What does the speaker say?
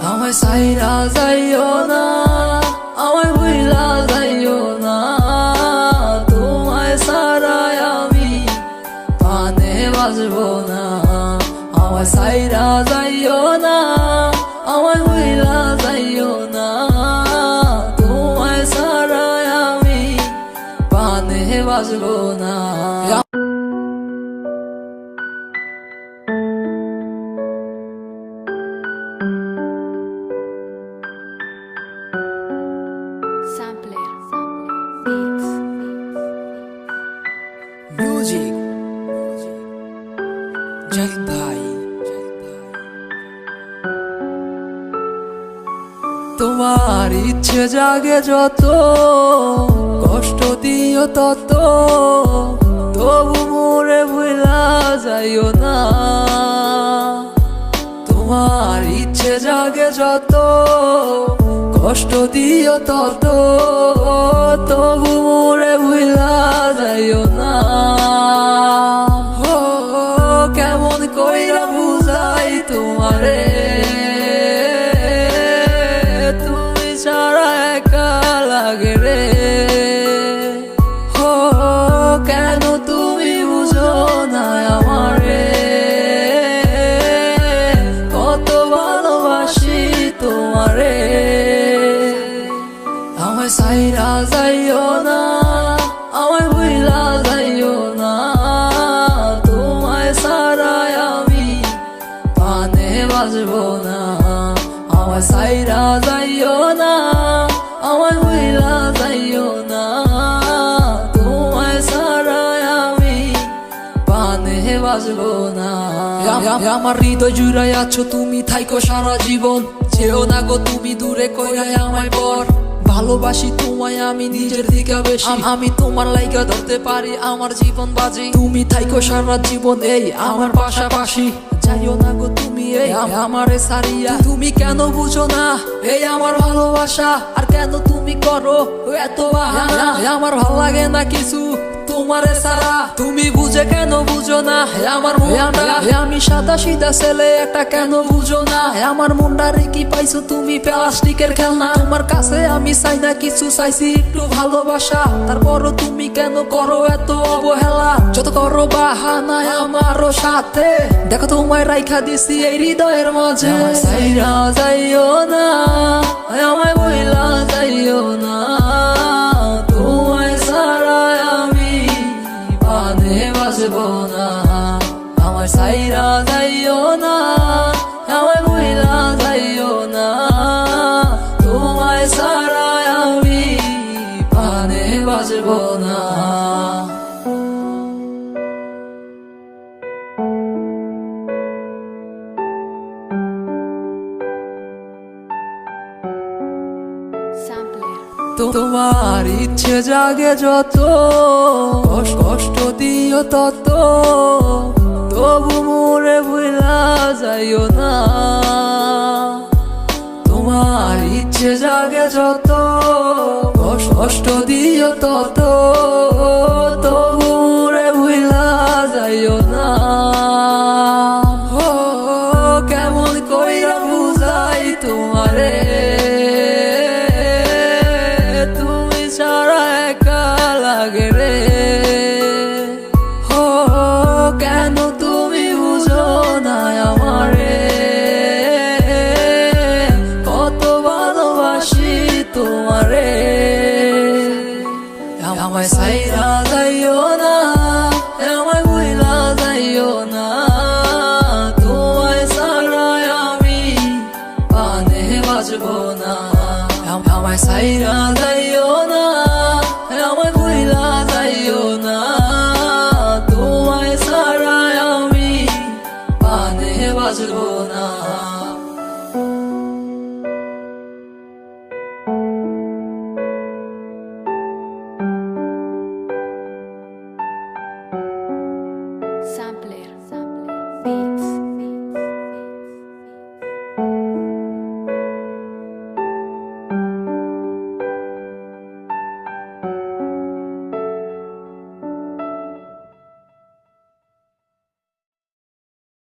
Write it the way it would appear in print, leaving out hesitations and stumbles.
আমায় সাইরা যাইও না, আমায় ভুইলা যাইও না, তোমায় সারায় আমি পানে বাজবো না। আমায় সাইরা যাইও না, আমায় ভুইলা যাইও না, তোমায় সারায় আমি পানে বাজবো না। মিউজিক জাহিদ ভাই। তোমার ইচ্ছে জাগে যত, কষ্ট দিও তত, তবু মোরে ভুলা যাইও না। তোমার ইচ্ছে জাগে যত, কষ্ট দিও তত, তবু মোরে ভুলা যাইও না। কেমন কইরা বুঝাই তোমারে, তুমি ছাড়া একা লাগে রে। কেন তুমি বুঝো না আমারে, কত ভালোবাসি তোমারে। আমায় সাইরা যাইও না, আমায় ভুইলা যাইও না, তোমায় সারায় আমি পানে বাজবো না। আমায় সাইরা যাইও না, আমায় ভুইলা যাইও না, তোমায় সারায় আমি পানে বাজবো না। আমার হৃদয় জুড়াই আছো তুমি, থাইকো সারা জীবন, যেও না গো তুমি দূরে কইরাই আমায় পর। ভালোবাসি তোমায় আমি নিজের দিকে বেশি, আমি তোমার লাইগা ধরতে পারি আমার জীবন বাজি। তুমি থাইকো সারা জীবন এই আমার পাশাপাশি, যাইও না গো তুমি এই আমারে সারিয়া। তুমি কেন বুঝো না এই আমার ভালোবাসা, আর কেন তুমি করো এত বাহানা। আমার ভাল লাগে না কিছু তোমারে সারা, তুমি বুঝে কেন বুঝো না আমার মনটা। আমি সাদা সিধা ছেলে একটা, কেন বুঝো না আমার মনটারে কি পাইছো তুমি প্লাস্টিকের খেলনা। তোমার কাছে আমি চাই না কিছু, চাইছি একটু ভালোবাসা, তারপরও তুমি কেন করো এত অবহেলা। যত করো বাহানা আমারও সাথে, দেখো তোমায় রাইখা দিছি এই হৃদয়ের মাঝে। সাইরা যাইও না, আমায় বইলা যাইও না, তোমায় সারায় আমি পানে বাজবো না। আমায় সাইরা যাইও না, আমায় ভুইলা যাইও না, তোমায় সারায় আমি পানে বাজবো না। তোমার ইচ্ছে জাগে যত, কষ্ট দিও তত, তবু মোরে ভুলা যাইও না। তোমার ইচ্ছে জাগে যত, কষ্ট দিও তত, তবু মোরে ভুলা যাইও না। কেমন কইরা বুঝাই তোমারে, তুমি ছাড়া একা লাগে রে। কেন তুমি বুঝো না আমারে, কত ভালোবাসি তোমারে। আমায় সাইরা যাইও না, আমায় ভুইলা যাইও না, তোমায় সারায় আমি পানে বাজবো না। আমায় সাইরা যাইও না, আমায় ভুইলা যাইও না, তোমায় সারায় আমি পানে বাজবো না।